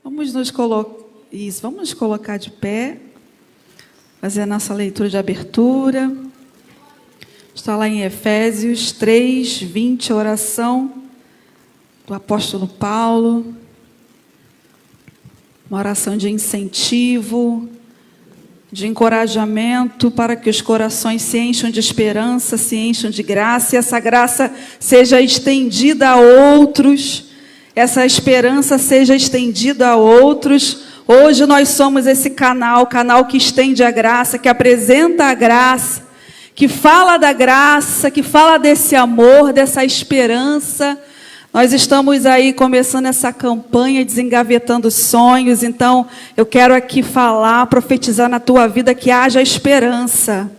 Vamos nos colocar de pé, fazer a nossa leitura de abertura. Está lá em Efésios 3, 20, a oração do apóstolo Paulo. Uma oração de incentivo, de encorajamento, para que os corações se encham de esperança, se encham de graça, e essa graça seja estendida a outros, essa esperança seja estendida a outros. Hoje nós somos esse canal que estende a graça, que apresenta a graça, que fala da graça, que fala desse amor, dessa esperança. Nós estamos aí começando essa campanha, desengavetando sonhos. Então, eu quero aqui falar, profetizar na tua vida que haja esperança.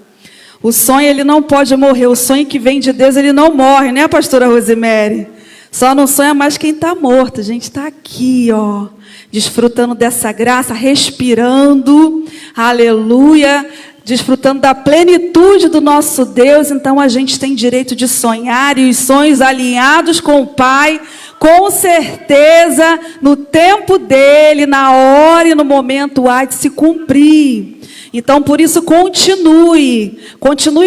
O sonho, ele não pode morrer. O sonho que vem de Deus, ele não morre, né, pastora Rosemary? Só não sonha mais quem está morto. A gente está aqui, ó, desfrutando dessa graça, respirando, aleluia, desfrutando da plenitude do nosso Deus. Então a gente tem direito de sonhar, e os sonhos alinhados com o Pai, com certeza, no tempo dele, na hora e no momento, há de se cumprir. Então, por isso, continue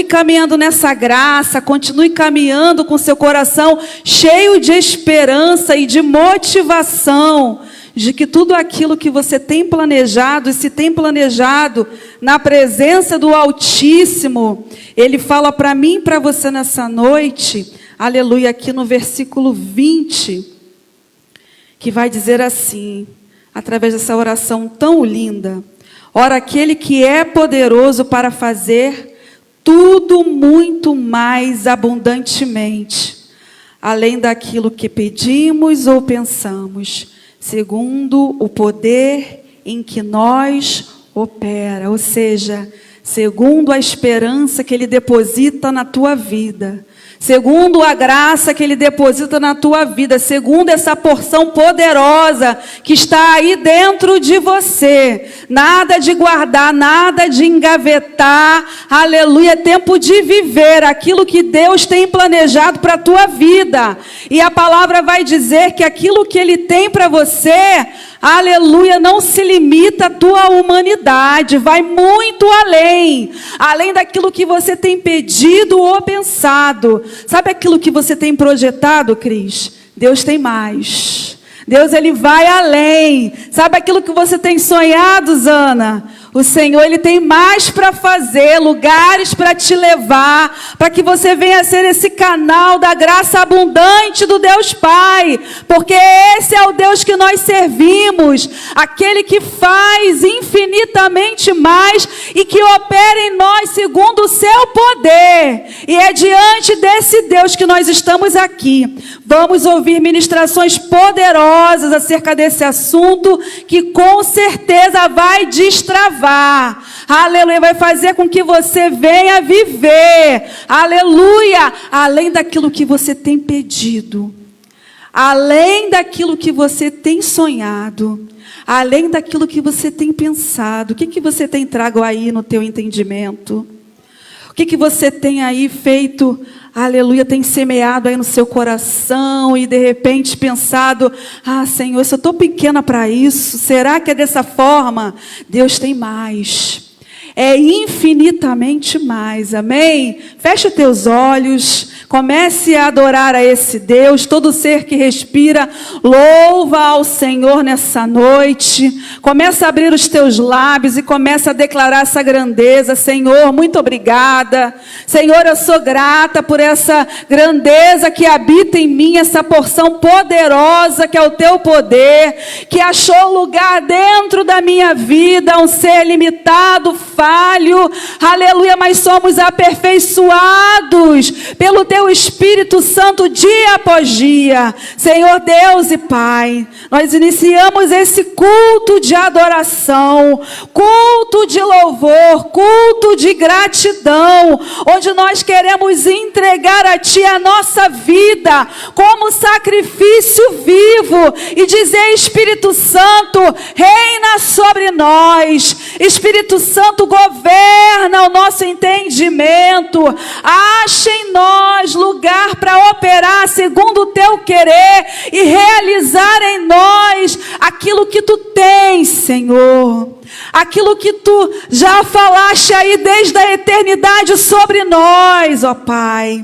caminhando nessa graça, continue caminhando com seu coração cheio de esperança e de motivação, de que tudo aquilo que você tem planejado, e se tem planejado na presença do Altíssimo, Ele fala para mim e para você nessa noite, aleluia, aqui no versículo 20, que vai dizer assim, através dessa oração tão linda: ora, aquele que é poderoso para fazer tudo muito mais abundantemente, além daquilo que pedimos ou pensamos, segundo o poder em que nós opera, ou seja, segundo a esperança que Ele deposita na tua vida, segundo a graça que Ele deposita na tua vida, segundo essa porção poderosa que está aí dentro de você. Nada de guardar, nada de engavetar, aleluia, é tempo de viver aquilo que Deus tem planejado para a tua vida. E a palavra vai dizer que aquilo que Ele tem para você, aleluia, não se limita à tua humanidade, vai muito além daquilo que você tem pedido ou pensado. Sabe aquilo que você tem projetado, Cris? Deus tem mais. Deus, Ele vai além. Sabe aquilo que você tem sonhado, Zana? O Senhor, Ele tem mais para fazer, lugares para te levar, para que você venha ser esse canal da graça abundante do Deus Pai, porque esse é o Deus que nós servimos, aquele que faz infinitamente mais e que opera em nós segundo o seu poder. E é diante desse Deus que nós estamos aqui. Vamos ouvir ministrações poderosas acerca desse assunto, que com certeza vai destravar. Aleluia, vai fazer com que você venha viver, aleluia, além daquilo que você tem pedido, além daquilo que você tem sonhado, além daquilo que você tem pensado. O que você tem trago aí no teu entendimento? O que você tem aí feito, aleluia, tem semeado aí no seu coração e de repente pensado: ah, Senhor, eu estou pequena para isso, será que é dessa forma? Deus tem mais, é infinitamente mais, amém? Feche os teus olhos, comece a adorar a esse Deus. Todo ser que respira, louva ao Senhor nessa noite. Começa a abrir os teus lábios e começa a declarar essa grandeza. Senhor, muito obrigada. Senhor, eu sou grata por essa grandeza que habita em mim, essa porção poderosa que é o teu poder, que achou lugar dentro da minha vida, um ser limitado, falho, aleluia, mas somos aperfeiçoados pelo teu Espírito Santo dia após dia. Senhor Deus e Pai, nós iniciamos esse culto de adoração, culto de louvor, culto de gratidão, onde nós queremos entregar a Ti a nossa vida como sacrifício vivo e dizer: Espírito Santo, reina sobre nós. Espírito Santo, governa o nosso entendimento. Acha em nós lugar para operar segundo o Teu querer e realizar em nós aquilo que tu tens, Senhor, aquilo que tu já falaste aí desde a eternidade sobre nós, ó Pai.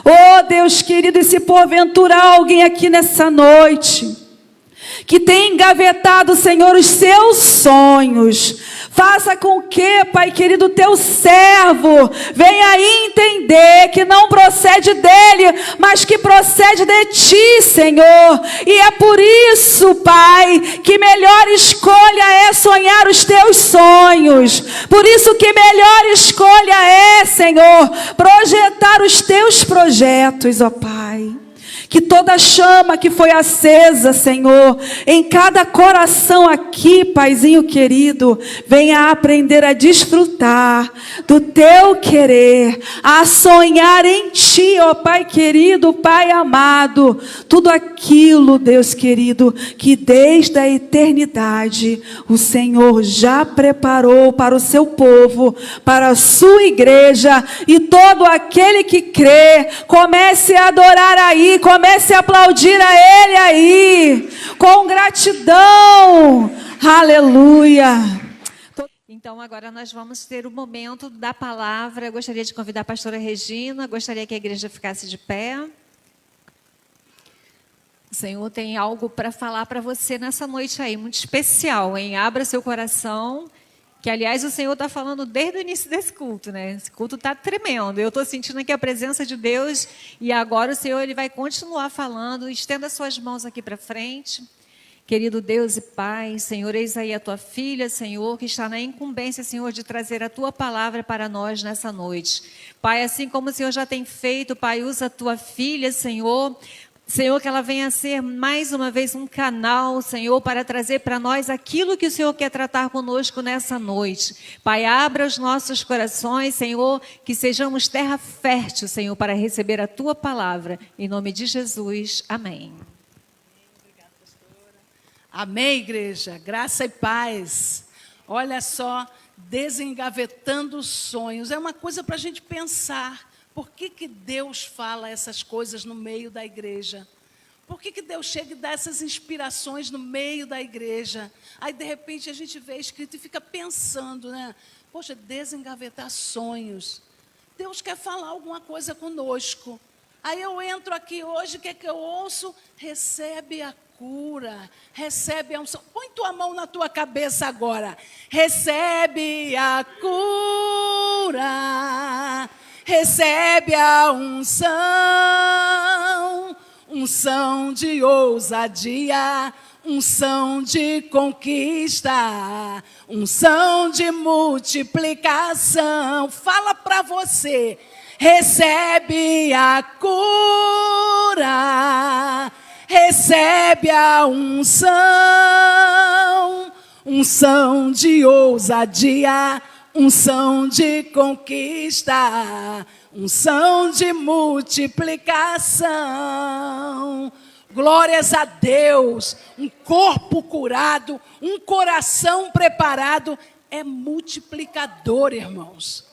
Oh Deus querido, e se porventura alguém aqui nessa noite que tem engavetado, Senhor, os seus sonhos, faça com que, Pai querido, teu servo venha aí entender que não procede dele, mas que procede de ti, Senhor. E é por isso, Pai, que melhor escolha é sonhar os teus sonhos. Por isso que melhor escolha é, Senhor, projetar os teus projetos, ó Pai. Que toda chama que foi acesa, Senhor, em cada coração aqui, Paizinho querido, venha aprender a desfrutar do teu querer, a sonhar em ti, ó Pai querido, Pai amado, tudo aquilo, Deus querido, que desde a eternidade o Senhor já preparou para o seu povo, para a sua igreja, e todo aquele que crê, comece a adorar aí, comece a aplaudir a Ele aí, com gratidão, aleluia. Então agora nós vamos ter o momento da palavra. Eu gostaria de convidar a pastora Regina, gostaria que a igreja ficasse de pé. O Senhor tem algo para falar para você nessa noite aí, muito especial, hein? Abra seu coração. Que, aliás, o Senhor está falando desde o início desse culto, né? Esse culto está tremendo. Eu estou sentindo aqui a presença de Deus. E agora o Senhor ele vai continuar falando. Estenda suas mãos aqui para frente. Querido Deus e Pai, Senhor, eis aí a tua filha, Senhor, que está na incumbência, Senhor, de trazer a tua palavra para nós nessa noite. Pai, assim como o Senhor já tem feito, Pai, usa a tua filha, Senhor, que ela venha ser mais uma vez um canal, Senhor, para trazer para nós aquilo que o Senhor quer tratar conosco nessa noite. Pai, abra os nossos corações, Senhor, que sejamos terra fértil, Senhor, para receber a Tua palavra. Em nome de Jesus, amém. Obrigada, pastora. Amém, igreja. Graça e paz. Olha só, desengavetando sonhos. É uma coisa para a gente pensar. Por que Deus fala essas coisas no meio da igreja? Por que Deus chega e dá essas inspirações no meio da igreja? Aí, de repente, a gente vê escrito e fica pensando, né? Poxa, desengavetar sonhos. Deus quer falar alguma coisa conosco. Aí eu entro aqui hoje, o que é que eu ouço? Recebe a cura, recebe a unção. Põe tua mão na tua cabeça agora. Recebe a cura. Recebe a unção, unção de ousadia, unção de conquista, unção de multiplicação. Fala para você, recebe a cura, recebe a unção, unção de ousadia, unção de conquista, unção de multiplicação. Glórias a Deus. Um corpo curado, um coração preparado é multiplicador, irmãos.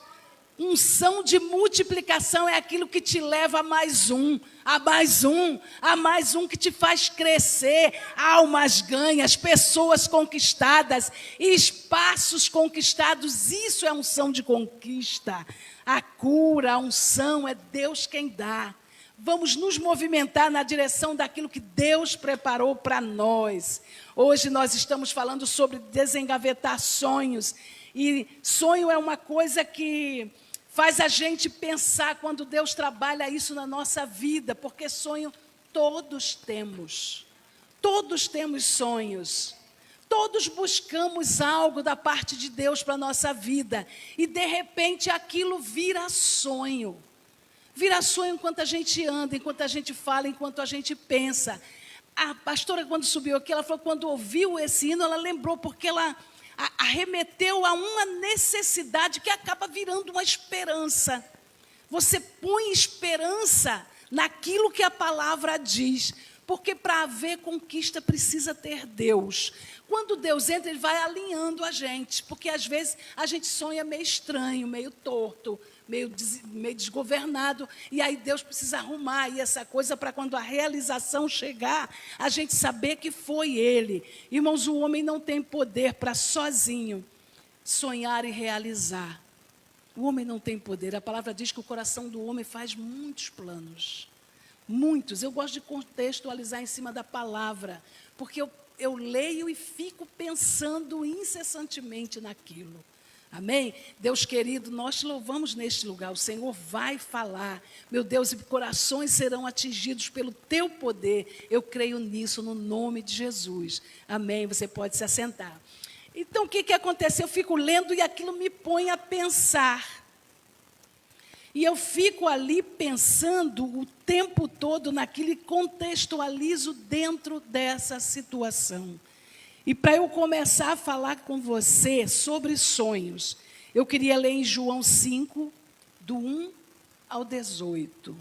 Unção de multiplicação é aquilo que te leva a mais um, a mais um, a mais um, que te faz crescer, almas ganhas, pessoas conquistadas, espaços conquistados. Isso é unção de conquista. A cura, a unção, é Deus quem dá. Vamos nos movimentar na direção daquilo que Deus preparou para nós. Hoje nós estamos falando sobre desengavetar sonhos. E sonho é uma coisa que faz a gente pensar quando Deus trabalha isso na nossa vida, porque sonho todos temos. Todos temos sonhos. Todos buscamos algo da parte de Deus para a nossa vida. E de repente aquilo vira sonho. Vira sonho enquanto a gente anda, enquanto a gente fala, enquanto a gente pensa. A pastora, quando subiu aqui, ela falou que quando ouviu esse hino, ela lembrou, porque ela arremeteu a uma necessidade que acaba virando uma esperança. Você põe esperança naquilo que a palavra diz, porque para haver conquista precisa ter Deus. Quando Deus entra, Ele vai alinhando a gente, porque às vezes a gente sonha meio estranho, meio torto, meio desgovernado, e aí Deus precisa arrumar aí essa coisa para quando a realização chegar, a gente saber que foi ele. Irmãos, o homem não tem poder para sozinho sonhar e realizar. O homem não tem poder. A palavra diz que o coração do homem faz muitos planos. Muitos. Eu gosto de contextualizar em cima da palavra, porque eu leio e fico pensando incessantemente naquilo. Amém? Deus querido, nós te louvamos neste lugar. O Senhor vai falar. Meu Deus, e corações serão atingidos pelo teu poder. Eu creio nisso no nome de Jesus. Amém? Você pode se assentar. Então, o que aconteceu? Eu fico lendo e aquilo me põe a pensar. E eu fico ali pensando o tempo todo naquilo e contextualizo dentro dessa situação. E para eu começar a falar com você sobre sonhos, eu queria ler em João 5, do 1 ao 18.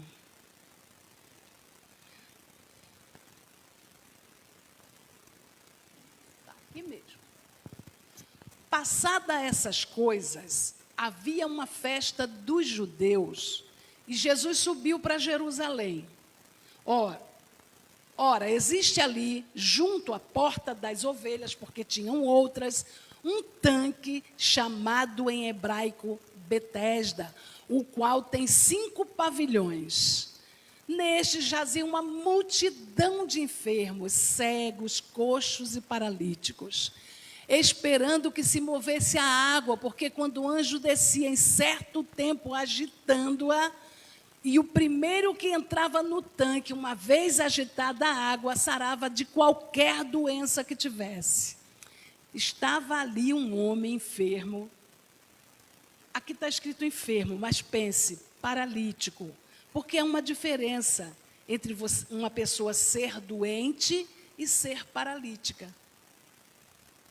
Tá aqui mesmo. Passada essas coisas, havia uma festa dos judeus e Jesus subiu para Jerusalém. Ora, existe ali, junto à porta das ovelhas, porque tinham outras, um tanque chamado em hebraico Betesda, o qual tem 5 pavilhões. Neste jazia uma multidão de enfermos, cegos, coxos e paralíticos, esperando que se movesse a água, porque quando o anjo descia em certo tempo agitando-a, e o primeiro que entrava no tanque, uma vez agitada a água, sarava de qualquer doença que tivesse. Estava ali um homem enfermo. Aqui está escrito enfermo, mas pense, paralítico. Porque é uma diferença entre uma pessoa ser doente e ser paralítica.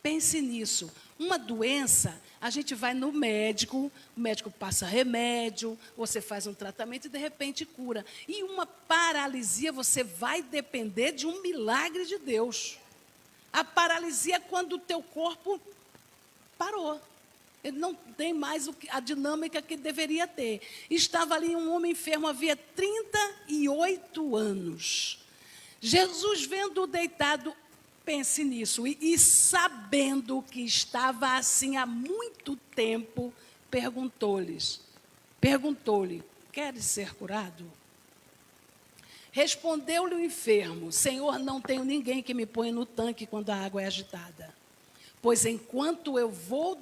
Pense nisso. Uma doença, a gente vai no médico, o médico passa remédio, você faz um tratamento e de repente cura. E uma paralisia, você vai depender de um milagre de Deus. A paralisia é quando o teu corpo parou. Ele não tem mais a dinâmica que deveria ter. Estava ali um homem enfermo, havia 38 anos. Jesus, vendo-o deitado, pense nisso, e sabendo que estava assim há muito tempo, perguntou-lhe, queres ser curado? Respondeu-lhe o enfermo, Senhor, não tenho ninguém que me ponha no tanque quando a água é agitada. Pois enquanto eu vou,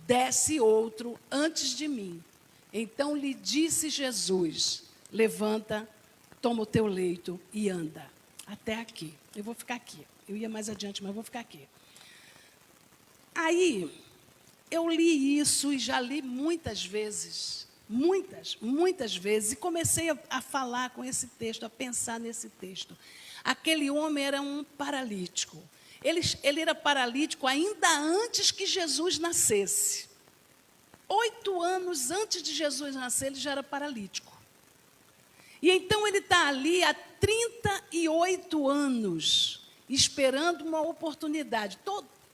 desce outro antes de mim. Então lhe disse Jesus, levanta, toma o teu leito e anda. Até aqui. Eu vou ficar aqui. Eu ia mais adiante, mas vou ficar aqui. Aí, eu li isso e já li muitas vezes. Muitas vezes. E comecei a falar com esse texto, a pensar nesse texto. Aquele homem era um paralítico. Ele era paralítico ainda antes que Jesus nascesse. 8 anos antes de Jesus nascer, ele já era paralítico. E então ele está ali há 38 anos, esperando uma oportunidade.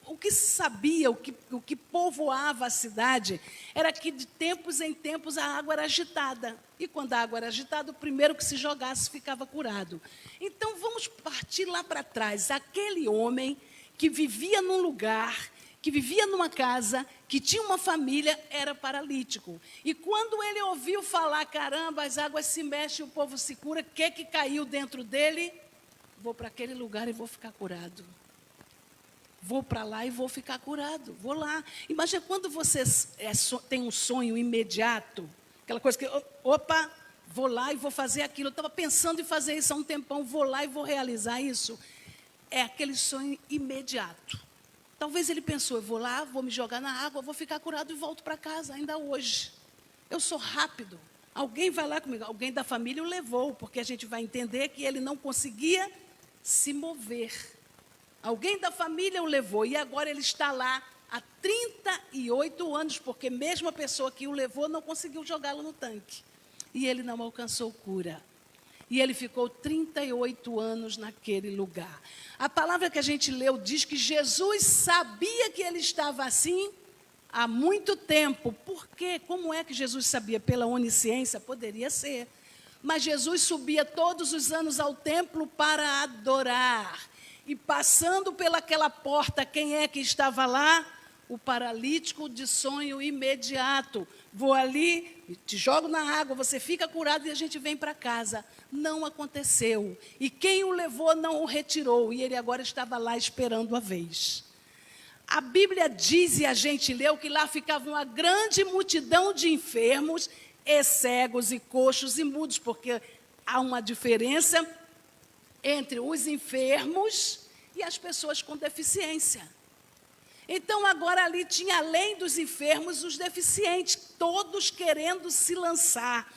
O que se sabia, o que povoava a cidade, era que de tempos em tempos a água era agitada. E quando a água era agitada, o primeiro que se jogasse ficava curado. Então vamos partir lá para trás. Aquele homem que vivia num lugar, que vivia numa casa, que tinha uma família, era paralítico. E quando ele ouviu falar, caramba, as águas se mexem, o povo se cura, o que caiu dentro dele? Vou para aquele lugar e vou ficar curado. Vou para lá e vou ficar curado. Vou lá. Imagina quando você tem um sonho imediato, aquela coisa que, opa, vou lá e vou fazer aquilo. Eu estava pensando em fazer isso há um tempão, vou lá e vou realizar isso. É aquele sonho imediato. Talvez ele pensou, eu vou lá, vou me jogar na água, vou ficar curado e volto para casa ainda hoje. Eu sou rápido. Alguém vai lá comigo, alguém da família o levou, porque a gente vai entender que ele não conseguia se mover. Alguém da família o levou e agora ele está lá há 38 anos, porque mesmo a pessoa que o levou não conseguiu jogá-lo no tanque. E ele não alcançou cura. E ele ficou 38 anos naquele lugar. A palavra que a gente leu diz que Jesus sabia que ele estava assim há muito tempo. Por quê? Como é que Jesus sabia? Pela onisciência? Poderia ser. Mas Jesus subia todos os anos ao templo para adorar. E passando pelaquela porta, quem é que estava lá? O paralítico de sonho imediato. Vou ali, te jogo na água, você fica curado e a gente vem para casa. Não aconteceu. E quem o levou não o retirou. E ele agora estava lá esperando a vez. A Bíblia diz, e a gente leu, que lá ficava uma grande multidão de enfermos, e cegos, e coxos, e mudos, porque há uma diferença entre os enfermos e as pessoas com deficiência. Então, agora ali tinha, além dos enfermos, os deficientes, todos querendo se lançar.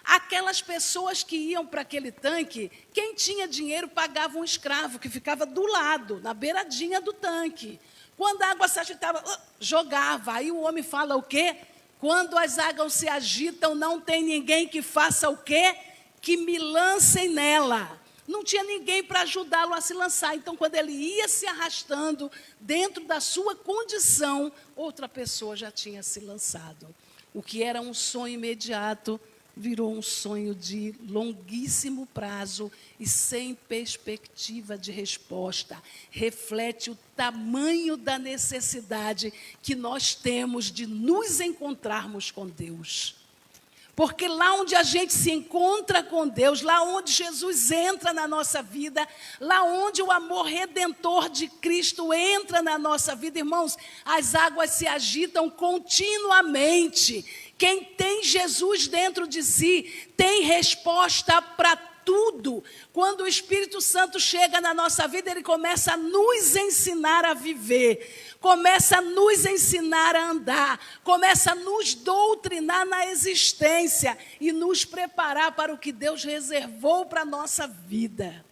Aquelas pessoas que iam para aquele tanque, quem tinha dinheiro pagava um escravo, que ficava do lado, na beiradinha do tanque. Quando a água se agitava, jogava. Aí o homem fala o quê? Quando as águas se agitam, não tem ninguém que faça o quê? Que me lancem nela. Não tinha ninguém para ajudá-lo a se lançar. Então, quando ele ia se arrastando, dentro da sua condição, outra pessoa já tinha se lançado. O que era um sonho imediato, virou um sonho de longuíssimo prazo e sem perspectiva de resposta. Reflete o tamanho da necessidade que nós temos de nos encontrarmos com Deus. Porque lá onde a gente se encontra com Deus, lá onde Jesus entra na nossa vida, lá onde o amor redentor de Cristo entra na nossa vida, irmãos, as águas se agitam continuamente. Quem tem Jesus dentro de si tem resposta para tudo. Quando o Espírito Santo chega na nossa vida, ele começa a nos ensinar a viver, começa a nos ensinar a andar, começa a nos doutrinar na existência e nos preparar para o que Deus reservou para a nossa vida.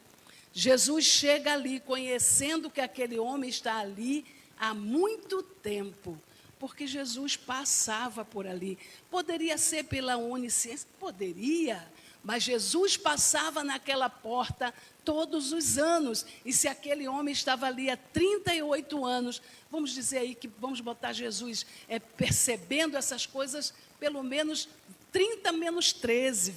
Jesus chega ali, conhecendo que aquele homem está ali há muito tempo, porque Jesus passava por ali. Poderia ser pela onisciência? Poderia, mas Jesus passava naquela porta todos os anos. E se aquele homem estava ali há 38 anos, vamos dizer aí que vamos botar Jesus percebendo essas coisas, pelo menos 30 menos 13,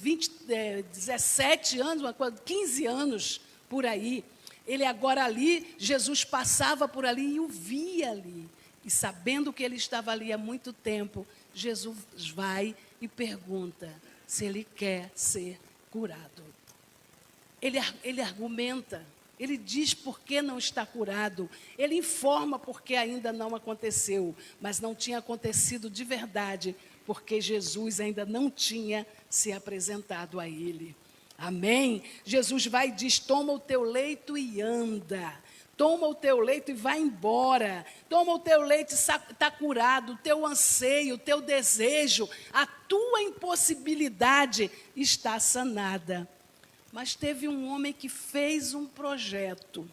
17 anos, 15 anos por aí. Ele agora ali, Jesus passava por ali e o via ali. E sabendo que ele estava ali há muito tempo, Jesus vai e pergunta se ele quer ser curado. Ele argumenta, ele diz por que não está curado, ele informa por que ainda não aconteceu, mas não tinha acontecido de verdade, porque Jesus ainda não tinha se apresentado a ele. Amém? Jesus vai e diz, toma o teu leito e anda. Toma o teu leito e vai embora. Toma o teu leito e está curado. O teu anseio, o teu desejo, a tua impossibilidade está sanada. Mas teve um homem que fez um projeto.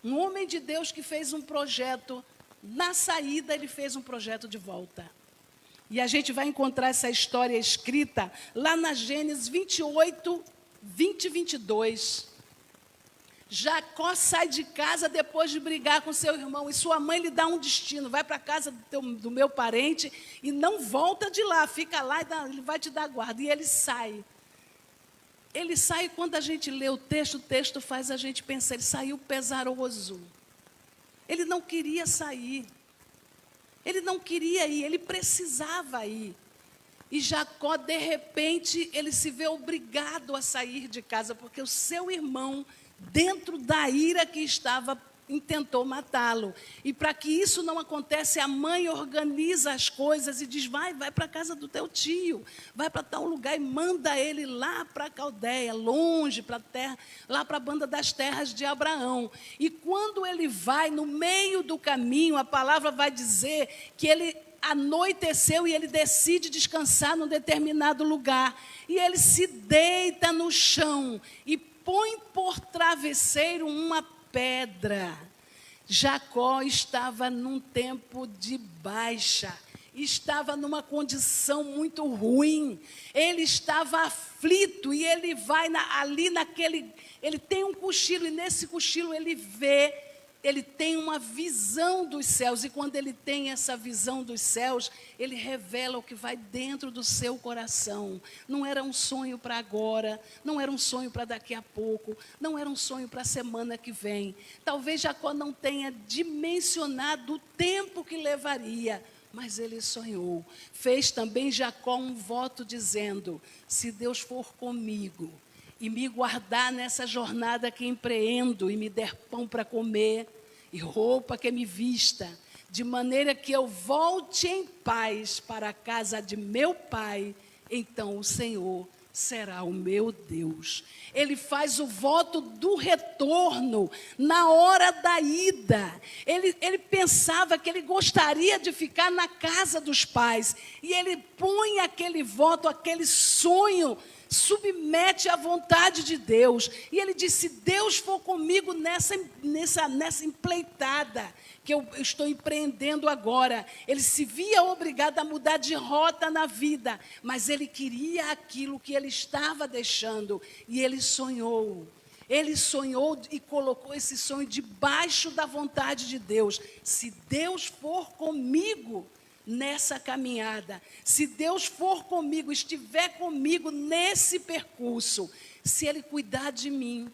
Um homem de Deus que fez um projeto. Na saída, ele fez um projeto de volta. E a gente vai encontrar essa história escrita lá na Gênesis 28, 20 e 22. Jacó sai de casa depois de brigar com seu irmão, e sua mãe lhe dá um destino, vai para a casa do meu parente e não volta de lá, fica lá e ele vai te dar guarda. E ele sai. Ele sai, quando a gente lê o texto faz a gente pensar, ele saiu pesaroso. Ele não queria sair. Ele não queria ir, ele precisava ir. E Jacó, de repente, ele se vê obrigado a sair de casa, porque o seu irmão, dentro da ira que estava, intentou matá-lo. E para que isso não aconteça, a mãe organiza as coisas e diz, vai para a casa do teu tio, vai para tal lugar e manda ele lá para a Caldeia, longe, para a terra, lá para a banda das terras de Abraão. E quando ele vai, no meio do caminho, a palavra vai dizer que ele anoiteceu e ele decide descansar num determinado lugar. E ele se deita no chão e põe por travesseiro uma pedra. Jacó estava num tempo de baixa, estava numa condição muito ruim, ele estava aflito e ele vai ali naquele, ele tem um cochilo e nesse cochilo ele vê ele tem uma visão dos céus, e quando ele tem essa visão dos céus, ele revela o que vai dentro do seu coração. Não era um sonho para agora, não era um sonho para daqui a pouco, não era um sonho para a semana que vem. Talvez Jacó não tenha dimensionado o tempo que levaria, mas ele sonhou. Fez também Jacó um voto dizendo: se Deus for comigo e me guardar nessa jornada que empreendo, e me der pão para comer e roupa que me vista, de maneira que eu volte em paz para a casa de meu pai, então o Senhor será o meu Deus. Ele faz o voto do retorno na hora da ida. Ele pensava que ele gostaria de ficar na casa dos pais, e ele põe aquele voto, aquele sonho, submete à vontade de Deus. E ele disse: se Deus for comigo nessa empleitada que eu estou empreendendo agora. Ele se via obrigado a mudar de rota na vida, mas ele queria aquilo que ele estava deixando, e ele sonhou. Ele sonhou e colocou esse sonho debaixo da vontade de Deus. Se Deus for comigo nessa caminhada, se Deus for comigo, estiver comigo nesse percurso, se Ele cuidar de mim,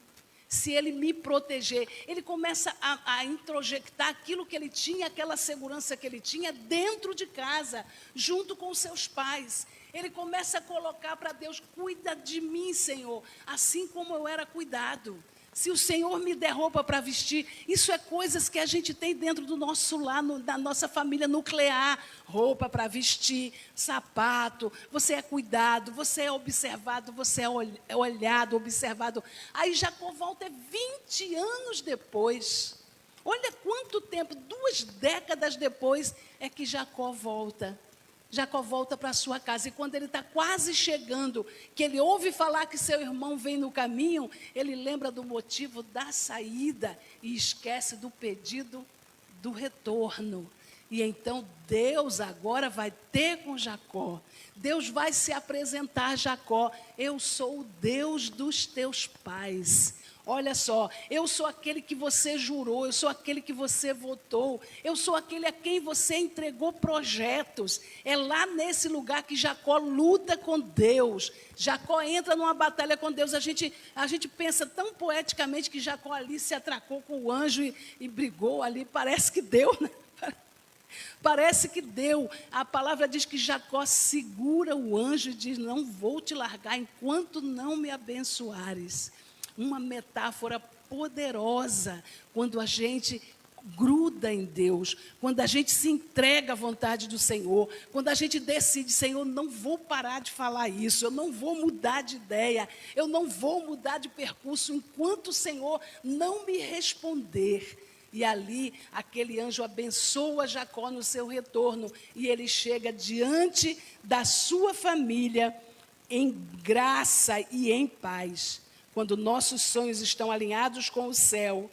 se Ele me proteger, ele começa a introjectar aquilo que ele tinha, aquela segurança que ele tinha dentro de casa, junto com seus pais. Ele começa a colocar para Deus: cuida de mim, Senhor, assim como eu era cuidado. Se o Senhor me der roupa para vestir, isso é coisas que a gente tem dentro do nosso lar, da nossa família nuclear. Roupa para vestir, sapato, você é cuidado, você é observado, você é olhado, observado. Aí Jacó volta 20 anos depois. Olha quanto tempo, 2 décadas depois é que Jacó volta. Jacó volta para a sua casa, e quando ele está quase chegando, que ele ouve falar que seu irmão vem no caminho, ele lembra do motivo da saída e esquece do pedido do retorno. E então Deus agora vai ter com Jacó. Deus vai se apresentar a Jacó: eu sou o Deus dos teus pais. Olha só, eu sou aquele que você jurou, eu sou aquele que você votou, eu sou aquele a quem você entregou projetos. É lá nesse lugar que Jacó luta com Deus. Jacó entra numa batalha com Deus. A gente pensa tão poeticamente que Jacó ali se atracou com o anjo e brigou ali. Parece que deu, né? Parece que deu. A palavra diz que Jacó segura o anjo e diz: não vou te largar enquanto não me abençoares. Uma metáfora poderosa quando a gente gruda em Deus, quando a gente se entrega à vontade do Senhor, quando a gente decide: Senhor, não vou parar de falar isso, eu não vou mudar de ideia, eu não vou mudar de percurso enquanto o Senhor não me responder. E ali, aquele anjo abençoa Jacó no seu retorno, e ele chega diante da sua família em graça e em paz. Quando nossos sonhos estão alinhados com o céu,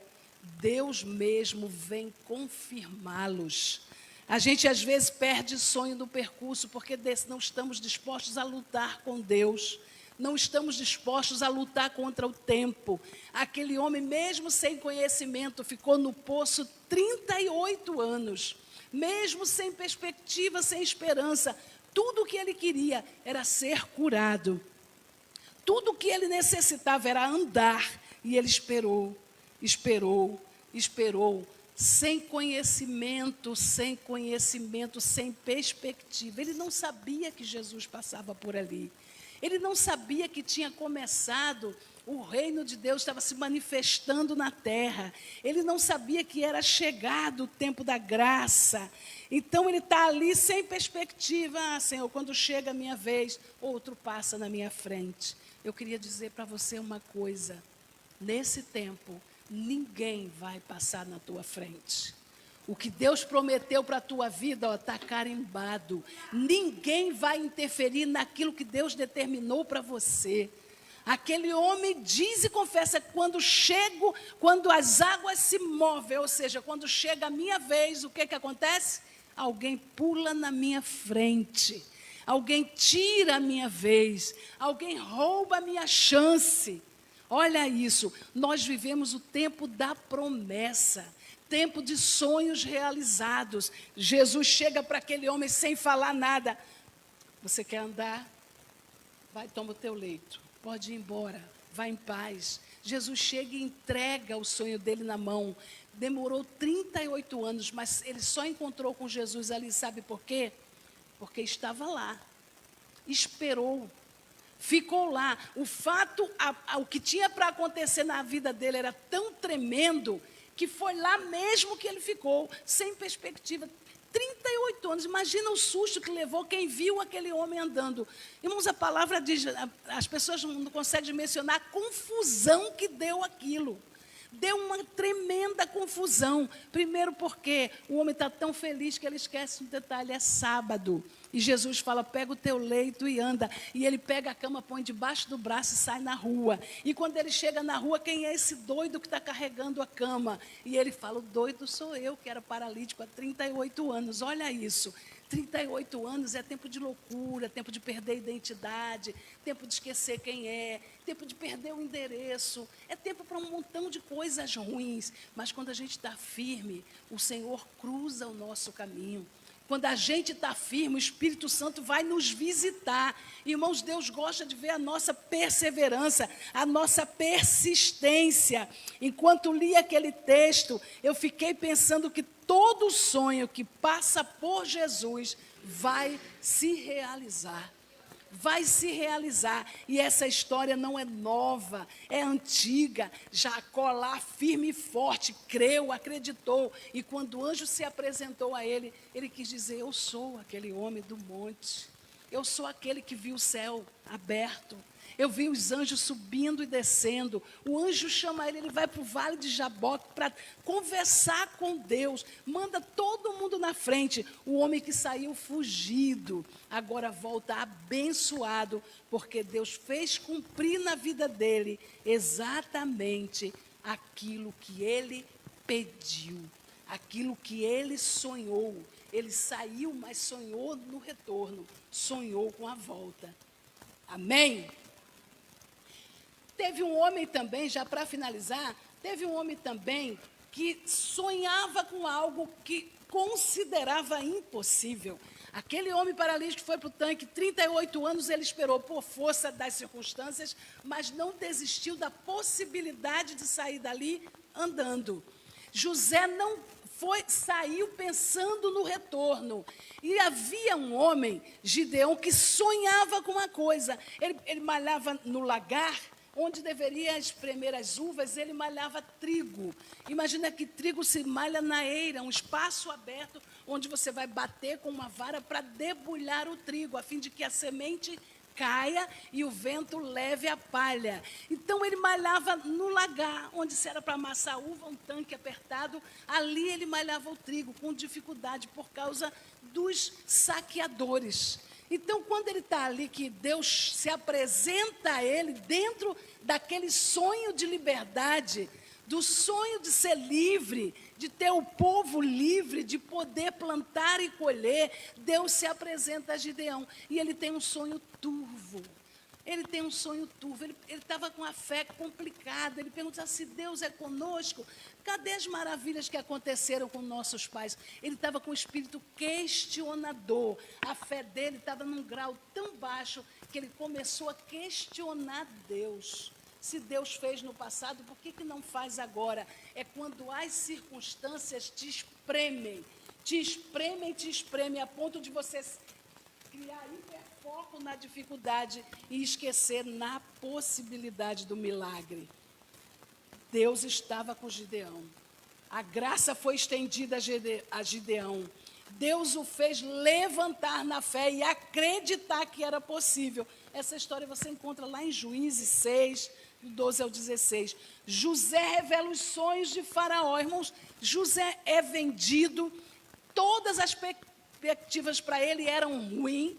Deus mesmo vem confirmá-los. A gente às vezes perde sonho no percurso porque não estamos dispostos a lutar com Deus. Não estamos dispostos a lutar contra o tempo. Aquele homem, mesmo sem conhecimento, ficou no poço 38 anos. Mesmo sem perspectiva, sem esperança. Tudo o que ele queria era ser curado. Tudo o que ele necessitava era andar. E ele esperou, sem conhecimento, sem perspectiva. Ele não sabia que Jesus passava por ali. Ele não sabia que tinha começado, o reino de Deus estava se manifestando na terra. Ele não sabia que era chegado o tempo da graça. Então ele está ali sem perspectiva. Ah, Senhor, quando chega a minha vez, outro passa na minha frente. Eu queria dizer para você uma coisa: nesse tempo, ninguém vai passar na tua frente. O que Deus prometeu para a tua vida está carimbado. Ninguém vai interferir naquilo que Deus determinou para você. Aquele homem diz e confessa: quando as águas se movem, ou seja, quando chega a minha vez, o que acontece? Alguém pula na minha frente. Alguém tira a minha vez, alguém rouba a minha chance. Olha isso, nós vivemos o tempo da promessa, tempo de sonhos realizados. Jesus chega para aquele homem sem falar nada. Você quer andar? Vai, toma o teu leito. Pode ir embora, vai em paz. Jesus chega e entrega o sonho dele na mão. Demorou 38 anos, mas ele só encontrou com Jesus ali, sabe por quê? Porque estava lá, esperou, ficou lá. O fato, o que tinha para acontecer na vida dele era tão tremendo, que foi lá mesmo que ele ficou, sem perspectiva. 38 anos, imagina o susto que levou quem viu aquele homem andando. Irmãos, a palavra diz, as pessoas não conseguem mencionar a confusão que deu aquilo. Deu uma tremenda confusão. Primeiro porque o homem está tão feliz que ele esquece um detalhe, é sábado. E Jesus fala, pega o teu leito e anda. E ele pega a cama, põe debaixo do braço e sai na rua. E quando ele chega na rua, quem é esse doido que está carregando a cama? E ele fala, o doido sou eu, que era paralítico há 38 anos. Olha isso. 38 anos é tempo de loucura, tempo de perder a identidade, tempo de esquecer quem é, tempo de perder o endereço, é tempo para um montão de coisas ruins. Mas quando a gente está firme, o Senhor cruza o nosso caminho. Quando a gente está firme, o Espírito Santo vai nos visitar. Irmãos, Deus gosta de ver a nossa perseverança, a nossa persistência. Enquanto li aquele texto, eu fiquei pensando que todo sonho que passa por Jesus vai se realizar. Vai se realizar. E essa história não é nova, é antiga. Jacó lá, firme e forte, creu, acreditou. E quando o anjo se apresentou a ele, ele quis dizer, eu sou aquele homem do monte. Eu sou aquele que viu o céu aberto. Eu vi os anjos subindo e descendo. O anjo chama ele vai para o vale de Jaboque para conversar com Deus. Manda todo mundo na frente. O homem que saiu fugido, agora volta abençoado, porque Deus fez cumprir na vida dele exatamente aquilo que ele pediu, aquilo que ele sonhou. Ele saiu, mas sonhou no retorno, sonhou com a volta. Amém? Teve um homem também, já para finalizar, teve um homem também que sonhava com algo que considerava impossível. Aquele homem paralítico foi para o tanque, 38 anos ele esperou por força das circunstâncias, mas não desistiu da possibilidade de sair dali andando. José não saiu pensando no retorno. E havia um homem, Gideão, que sonhava com uma coisa. Ele malhava no lagar, onde deveria espremer as uvas, ele malhava trigo. Imagina que trigo se malha na eira, um espaço aberto, onde você vai bater com uma vara para debulhar o trigo, a fim de que a semente caia e o vento leve a palha. Então ele malhava no lagar, onde se era para amassar uva, um tanque apertado, ali ele malhava o trigo com dificuldade por causa dos saqueadores. Então, quando ele está ali, que Deus se apresenta a ele dentro daquele sonho de liberdade, do sonho de ser livre, de ter o povo livre, de poder plantar e colher, Deus se apresenta a Gideão. E ele tem um sonho turvo. Ele tem um sonho turvo. Ele estava com a fé complicada. Ele pergunta, se Deus é conosco, cadê as maravilhas que aconteceram com nossos pais? Ele estava com o espírito questionador. A fé dele estava num grau tão baixo que ele começou a questionar Deus. Se Deus fez no passado, por que não faz agora? É quando as circunstâncias te espremem, a ponto de você criar hiperfoco na dificuldade e esquecer na possibilidade do milagre. Deus estava com Gideão. A graça foi estendida a Gideão. Deus o fez levantar na fé e acreditar que era possível. Essa história você encontra lá em Juízes 6, do 12 ao 16. José revela os sonhos de Faraó. Irmãos, José é vendido. Todas as perspectivas para ele eram ruins.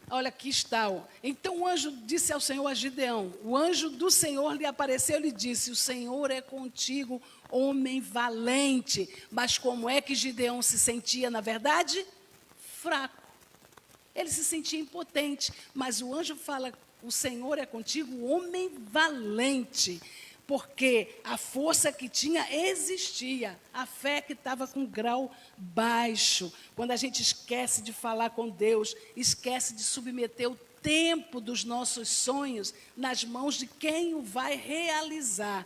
Olha, aqui está. Ó. Então o anjo disse ao Senhor, a Gideão, o anjo do Senhor lhe apareceu e lhe disse, o Senhor é contigo, homem valente. Mas como é que Gideão se sentia, na verdade? Fraco. Ele se sentia impotente. Mas o anjo fala o Senhor é contigo, homem valente. Porque a força que tinha existia, a fé que estava com grau baixo. Quando a gente esquece de falar com Deus, esquece de submeter o tempo dos nossos sonhos nas mãos de quem o vai realizar.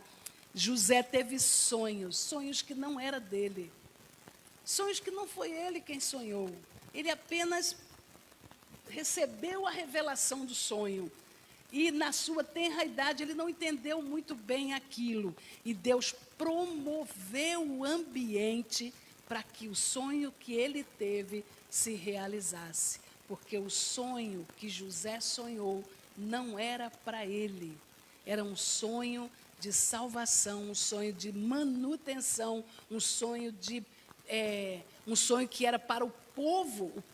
José teve sonhos que não era dele. Sonhos que não foi ele quem sonhou. Ele apenas recebeu a revelação do sonho. E na sua tenra idade ele não entendeu muito bem aquilo. E Deus promoveu o ambiente para que o sonho que ele teve se realizasse. Porque o sonho que José sonhou não era para ele. Era um sonho de salvação, um sonho de manutenção, um sonho que era para o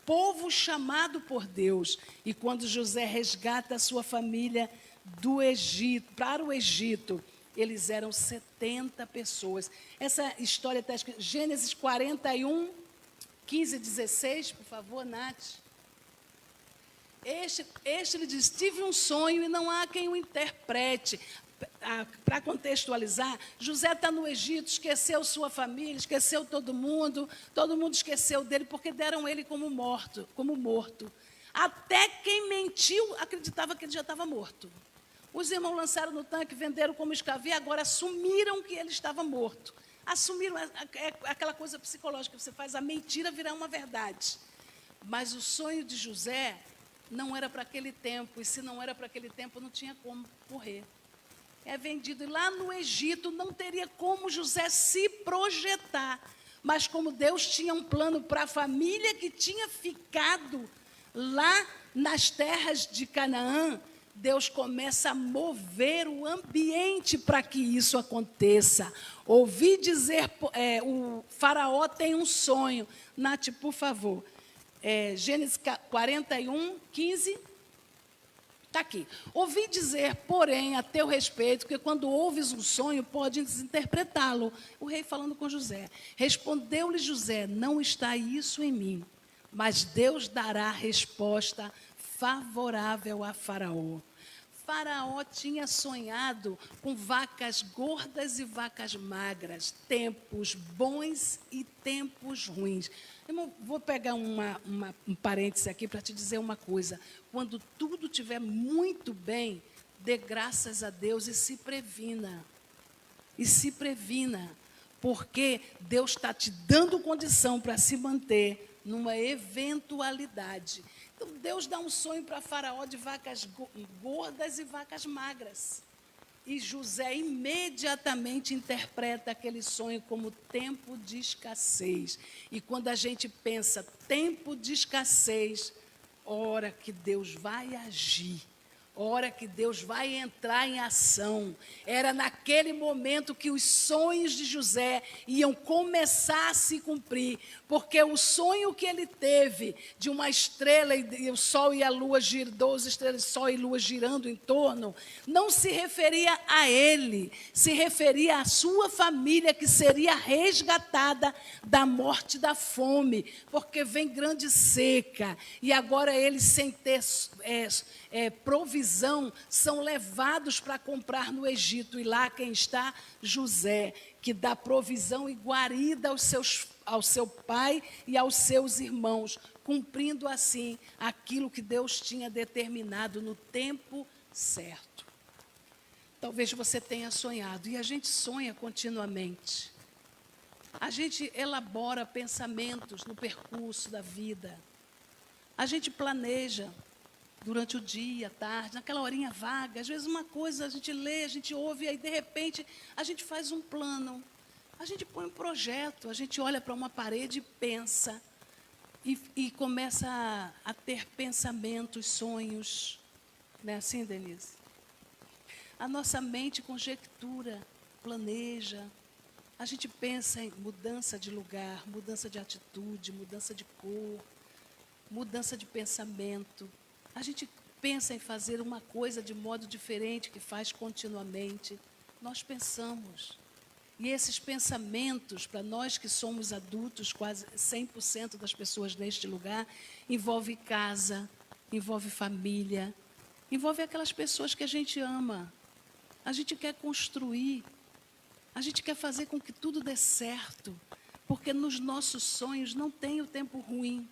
povo chamado por Deus. E quando José resgata a sua família do Egito, para o Egito, eles eram 70 pessoas. Essa história está escrita em Gênesis 41, 15 e 16, por favor, Nath. Ele diz, tive um sonho e não há quem o interprete. Para contextualizar, José está no Egito, esqueceu sua família, esqueceu todo mundo esqueceu dele, porque deram ele como morto. Até quem mentiu acreditava que ele já estava morto. Os irmãos lançaram no tanque, venderam como escravo e agora assumiram que ele estava morto. Assumiram, aquela coisa psicológica que você faz, a mentira virar uma verdade. Mas o sonho de José não era para aquele tempo, e se não era para aquele tempo, não tinha como morrer. É vendido. E lá no Egito não teria como José se projetar. Mas como Deus tinha um plano para a família que tinha ficado lá nas terras de Canaã, Deus começa a mover o ambiente para que isso aconteça. Ouvi dizer, o faraó tem um sonho. Nath, por favor. Gênesis 41, 15. Está aqui. Ouvi dizer, porém, a teu respeito, que quando ouves um sonho, podes interpretá-lo. O rei falando com José. Respondeu-lhe José, não está isso em mim, mas Deus dará resposta favorável a Faraó. Faraó tinha sonhado com vacas gordas e vacas magras, tempos bons e tempos ruins. Irmão, vou pegar um parêntese aqui para te dizer uma coisa. Quando tudo estiver muito bem, dê graças a Deus e se previna. E se previna, porque Deus está te dando condição para se manter numa eventualidade. Então, Deus dá um sonho para Faraó de vacas gordas e vacas magras. E José imediatamente interpreta aquele sonho como tempo de escassez. E quando a gente pensa tempo de escassez, hora que Deus vai agir, hora que Deus vai entrar em ação. Era naquele momento que os sonhos de José iam começar a se cumprir, porque o sonho que ele teve de uma estrela e o sol e a lua 12 estrelas, sol e lua girando em torno, não se referia a ele, se referia à sua família que seria resgatada da morte e da fome, porque vem grande seca e agora eles sem ter provisão, são levados para comprar no Egito. E lá quem está? José, que dá provisão e guarida ao seu pai e aos seus irmãos, cumprindo assim aquilo que Deus tinha determinado no tempo certo. Talvez você tenha sonhado, e a gente sonha continuamente. A gente elabora pensamentos no percurso da vida. A gente planeja durante o dia, à tarde, naquela horinha vaga. Às vezes uma coisa a gente lê, a gente ouve, e aí de repente a gente faz um plano. A gente põe um projeto, a gente olha para uma parede e pensa. E começa a ter pensamentos, sonhos. Não é assim, Denise? A nossa mente conjectura, planeja. A gente pensa em mudança de lugar, mudança de atitude, mudança de cor, mudança de pensamento. A gente pensa em fazer uma coisa de modo diferente, que faz continuamente. Nós pensamos. E esses pensamentos, para nós que somos adultos, quase 100% das pessoas neste lugar, envolve casa, envolve família, envolve aquelas pessoas que a gente ama. A gente quer construir, a gente quer fazer com que tudo dê certo, porque nos nossos sonhos não tem o tempo ruim.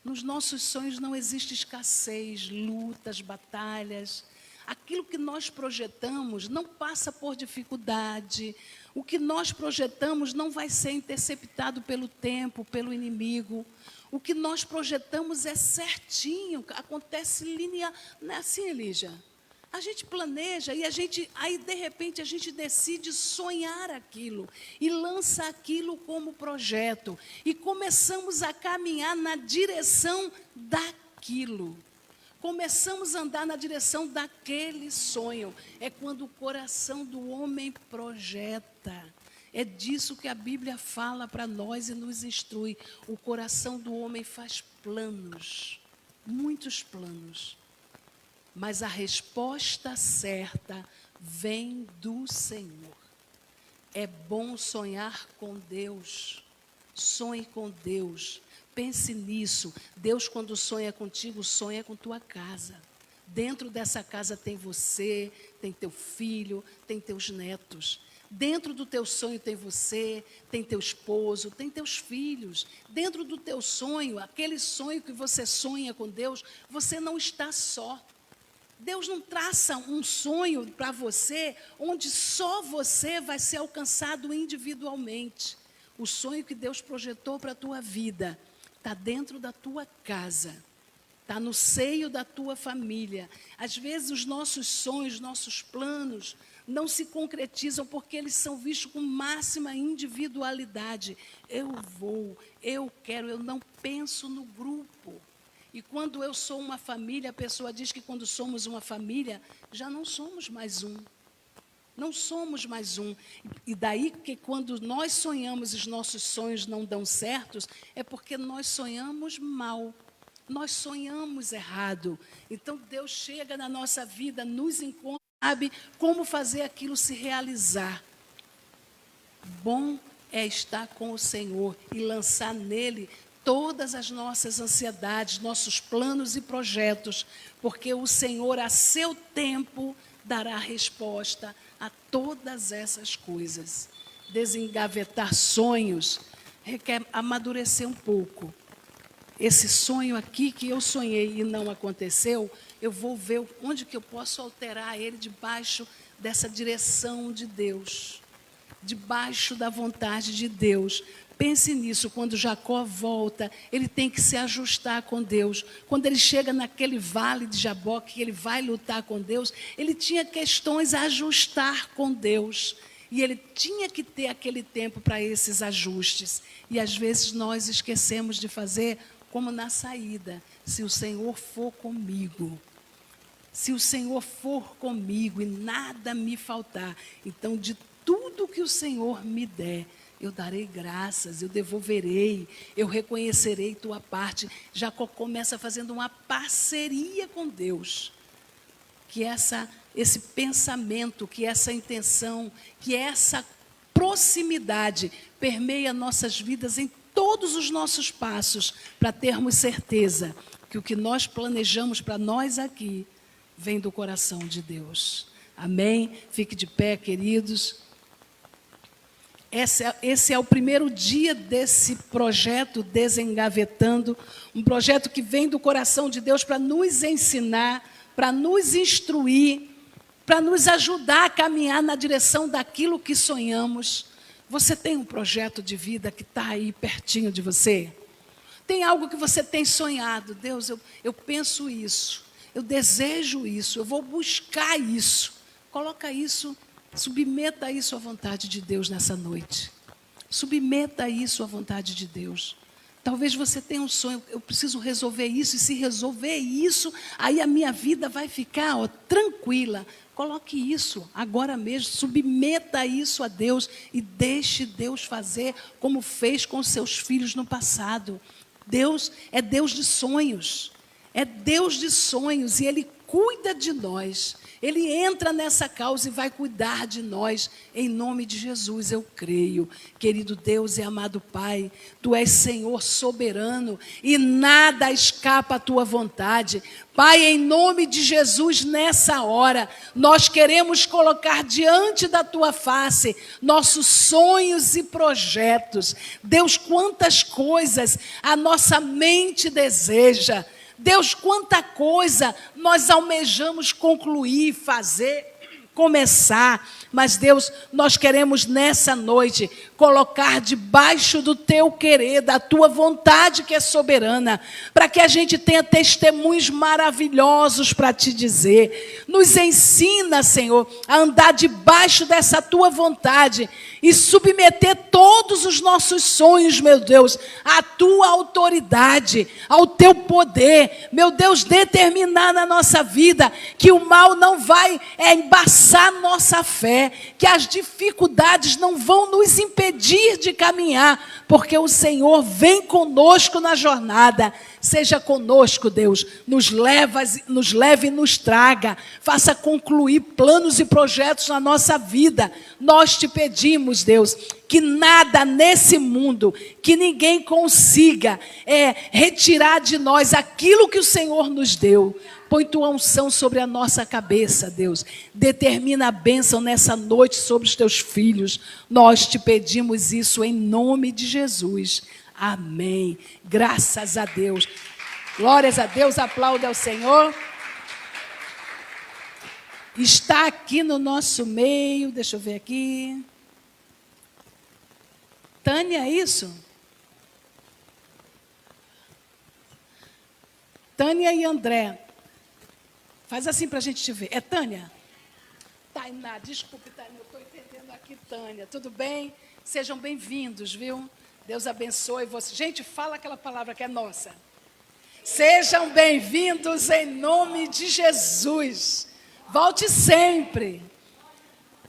Nos nossos sonhos não existe escassez, lutas, batalhas. Aquilo que nós projetamos não passa por dificuldade. O que nós projetamos não vai ser interceptado pelo tempo, pelo inimigo. O que nós projetamos é certinho, acontece linear. Não é assim, Elígia? A gente planeja e aí de repente a gente decide sonhar aquilo e lança aquilo como projeto e começamos a caminhar na direção daquilo. Começamos a andar na direção daquele sonho. É quando o coração do homem projeta. É disso que a Bíblia fala para nós e nos instrui. O coração do homem faz planos, muitos planos. Mas a resposta certa vem do Senhor. É bom sonhar com Deus. Sonhe com Deus. Pense nisso. Deus, quando sonha contigo, sonha com tua casa. Dentro dessa casa tem você, tem teu filho, tem teus netos. Dentro do teu sonho tem você, tem teu esposo, tem teus filhos. Dentro do teu sonho, aquele sonho que você sonha com Deus, você não está só. Deus não traça um sonho para você, onde só você vai ser alcançado individualmente. O sonho que Deus projetou para a tua vida está dentro da tua casa, está no seio da tua família. Às vezes os nossos sonhos, nossos planos não se concretizam porque eles são vistos com máxima individualidade. Eu vou, eu quero, eu não penso no grupo. E quando eu sou uma família, a pessoa diz que quando somos uma família, já não somos mais um. Não somos mais um. E daí que quando nós sonhamos e os nossos sonhos não dão certos, é porque nós sonhamos mal. Nós sonhamos errado. Então Deus chega na nossa vida, nos encontra, sabe como fazer aquilo se realizar. Bom é estar com o Senhor e lançar nele todas as nossas ansiedades, nossos planos e projetos, porque o Senhor, a seu tempo, dará resposta a todas essas coisas. Desengavetar sonhos requer amadurecer um pouco. Esse sonho aqui que eu sonhei e não aconteceu, eu vou ver onde que eu posso alterar ele debaixo dessa direção de Deus, debaixo da vontade de Deus. Pense nisso, quando Jacó volta, ele tem que se ajustar com Deus. Quando ele chega naquele vale de Jaboque, que ele vai lutar com Deus, ele tinha questões a ajustar com Deus. E ele tinha que ter aquele tempo para esses ajustes. E às vezes nós esquecemos de fazer como na saída. Se o Senhor for comigo, se o Senhor for comigo e nada me faltar, então de tudo que o Senhor me der, eu darei graças, eu devolverei, eu reconhecerei tua parte. Jacó começa fazendo uma parceria com Deus. Que esse pensamento, que essa intenção, que essa proximidade permeia nossas vidas em todos os nossos passos, para termos certeza que o que nós planejamos para nós aqui vem do coração de Deus. Amém? Fique de pé, queridos. Esse é o primeiro dia desse projeto Desengavetando, um projeto que vem do coração de Deus para nos ensinar, para nos instruir, para nos ajudar a caminhar na direção daquilo que sonhamos. Você tem um projeto de vida que está aí pertinho de você? Tem algo que você tem sonhado? Deus, eu penso isso, eu desejo isso, eu vou buscar isso. Coloca isso. Submeta isso à vontade de Deus nessa noite. Submeta isso à vontade de Deus. Talvez você tenha um sonho, eu preciso resolver isso, e se resolver isso, aí a minha vida vai ficar tranquila. Coloque isso agora mesmo, submeta isso a Deus e deixe Deus fazer como fez com seus filhos no passado. Deus é Deus de sonhos. É Deus de sonhos e Ele cuida de nós. Ele entra nessa causa e vai cuidar de nós, em nome de Jesus, eu creio. Querido Deus e amado Pai, Tu és Senhor soberano e nada escapa à Tua vontade. Pai, em nome de Jesus, nessa hora, nós queremos colocar diante da Tua face nossos sonhos e projetos. Deus, quantas coisas a nossa mente deseja. Deus, quanta coisa nós almejamos concluir, fazer, começar. Mas, Deus, nós queremos nessa noite colocar debaixo do Teu querer, da Tua vontade que é soberana, para que a gente tenha testemunhos maravilhosos para Te dizer. Nos ensina, Senhor, a andar debaixo dessa Tua vontade e submeter todos os nossos sonhos, meu Deus, à Tua autoridade, ao Teu poder. Meu Deus, determinar na nossa vida que o mal não vai embaçar nossa fé, que as dificuldades não vão nos impedir de caminhar, porque o Senhor vem conosco na jornada. Seja conosco, Deus, nos leve e nos traga, faça concluir planos e projetos na nossa vida. Nós Te pedimos, Deus, que nada nesse mundo, que ninguém consiga retirar de nós aquilo que o Senhor nos deu. Põe Tua unção sobre a nossa cabeça, Deus. Determina a bênção nessa noite sobre os Teus filhos. Nós Te pedimos isso em nome de Jesus. Amém. Graças a Deus. Glórias a Deus, aplauda ao Senhor. Está aqui no nosso meio, deixa eu ver aqui. Tânia, é isso? Tânia e André. Faz assim para a gente te ver. É Tânia? Tainá, desculpe, Tânia, eu estou entendendo aqui, Tânia. Tudo bem? Sejam bem-vindos, viu? Deus abençoe você. Gente, fala aquela palavra que é nossa. Sejam bem-vindos em nome de Jesus. Volte sempre.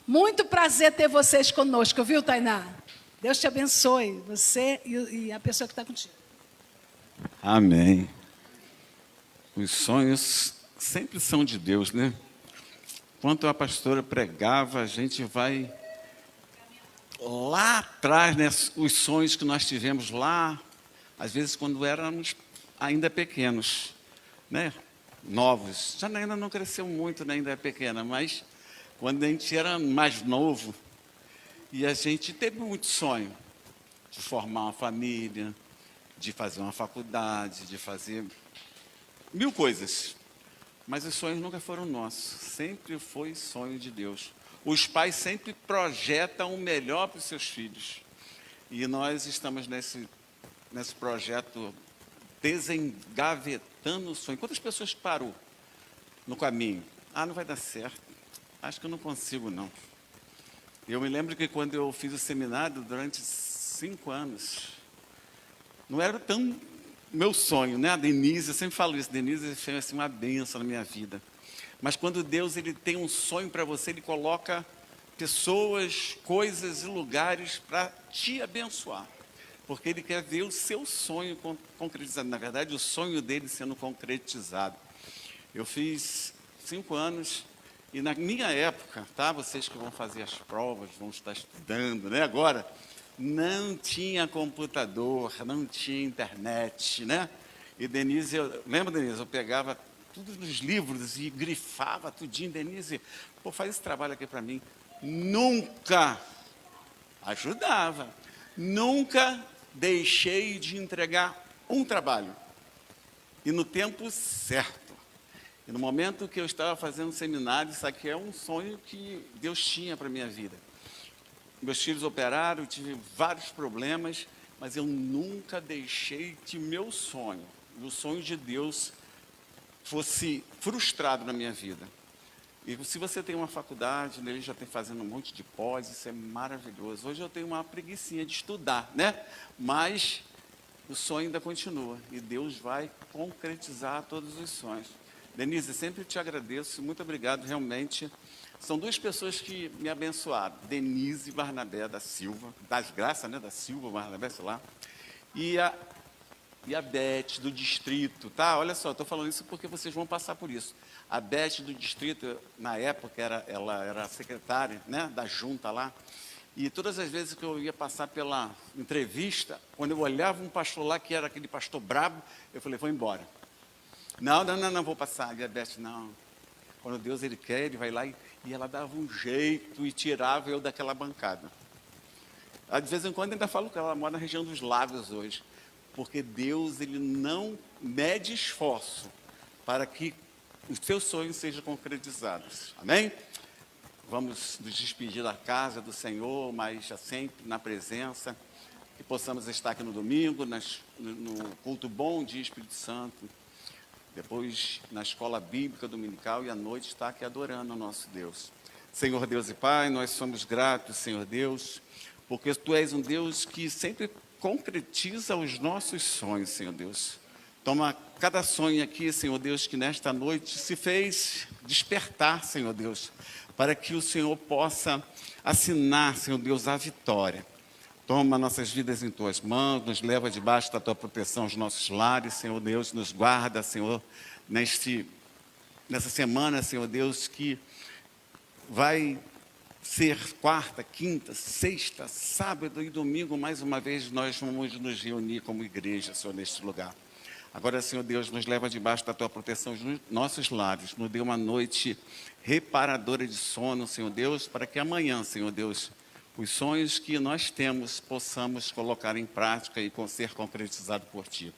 Muito prazer ter vocês conosco, viu, Tainá? Deus te abençoe, você e a pessoa que está contigo. Amém. Os sonhos sempre são de Deus, né? Enquanto a pastora pregava, a gente vai lá atrás, né? Os sonhos que nós tivemos lá, às vezes quando éramos ainda pequenos, né? Novos. Já ainda não cresceu muito, né? Ainda é pequena, mas quando a gente era mais novo, e a gente teve muito sonho de formar uma família, de fazer uma faculdade, de fazer mil coisas. Mas os sonhos nunca foram nossos, sempre foi sonho de Deus. Os pais sempre projetam o melhor para os seus filhos. E nós estamos nesse projeto desengavetando o sonho. Quantas pessoas parou no caminho? Ah, não vai dar certo. Acho que eu não consigo, não. Eu me lembro que quando eu fiz o seminário, durante 5 anos, não era tão meu sonho, né? A Denise, eu sempre falo isso, Denise foi assim, uma bênção na minha vida. Mas quando Deus ele tem um sonho para você, Ele coloca pessoas, coisas e lugares para te abençoar. Porque Ele quer ver o seu sonho concretizado. Na verdade, o sonho dele sendo concretizado. Eu fiz 5 anos e na minha época, tá? Vocês que vão fazer as provas, vão estar estudando, né? Agora, não tinha computador, não tinha internet, né? E Denise, lembra, Denise? Eu pegava tudo nos livros e grifava tudinho. Denise, pô, faz esse trabalho aqui para mim. Nunca ajudava, nunca deixei de entregar um trabalho. E no tempo certo. E no momento que eu estava fazendo seminário, isso aqui é um sonho que Deus tinha para a minha vida. Meus filhos operaram, eu tive vários problemas, mas eu nunca deixei que o meu sonho, o sonho de Deus, fosse frustrado na minha vida. E se você tem uma faculdade, ele já tem fazendo um monte de pós, isso é maravilhoso. Hoje eu tenho uma preguicinha de estudar, né? Mas o sonho ainda continua e Deus vai concretizar todos os sonhos. Denise, sempre te agradeço, muito obrigado, realmente. São 2 pessoas que me abençoaram, Denise Barnabé da Silva, das Graças, né, da Silva, Barnabé, sei lá. E E a Beth do distrito, tá? Olha só, estou falando isso porque vocês vão passar por isso. A Beth do distrito, na época, ela era secretária, né, da junta lá. E todas as vezes que eu ia passar pela entrevista, quando eu olhava um pastor lá, que era aquele pastor brabo, eu falei, vou embora. Não, vou passar. E a Beth, não. Quando Deus ele quer, ele vai lá e ela dava um jeito e tirava eu daquela bancada. De vez em quando ainda falo que ela mora na região dos lábios hoje. Porque Deus ele não mede esforço para que os seus sonhos sejam concretizados. Amém? Vamos nos despedir da casa do Senhor, mas já sempre na presença, que possamos estar aqui no domingo, no culto bom dia Espírito Santo, depois na escola bíblica dominical e à noite estar aqui adorando o nosso Deus. Senhor Deus e Pai, nós somos gratos, Senhor Deus, porque Tu és um Deus que sempre concretiza os nossos sonhos, Senhor Deus. Toma cada sonho aqui, Senhor Deus, que nesta noite se fez despertar, Senhor Deus, para que o Senhor possa assinar, Senhor Deus, a vitória. Toma nossas vidas em Tuas mãos, nos leva debaixo da Tua proteção os nossos lares, Senhor Deus, nos guarda, Senhor, nessa semana, Senhor Deus, que vai ser quarta, quinta, sexta, sábado e domingo, mais uma vez nós vamos nos reunir como igreja, Senhor, neste lugar. Agora, Senhor Deus, nos leva debaixo da Tua proteção nos nossos lares, nos dê uma noite reparadora de sono, Senhor Deus, para que amanhã, Senhor Deus, os sonhos que nós temos possamos colocar em prática e ser concretizados por Ti.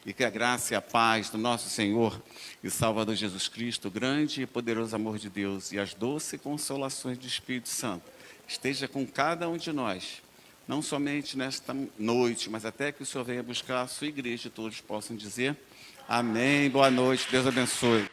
E que a graça e a paz do nosso Senhor e Salvador Jesus Cristo, o grande e poderoso amor de Deus e as doces consolações do Espírito Santo esteja com cada um de nós, não somente nesta noite, mas até que o Senhor venha buscar a sua igreja e todos possam dizer amém, boa noite, Deus abençoe.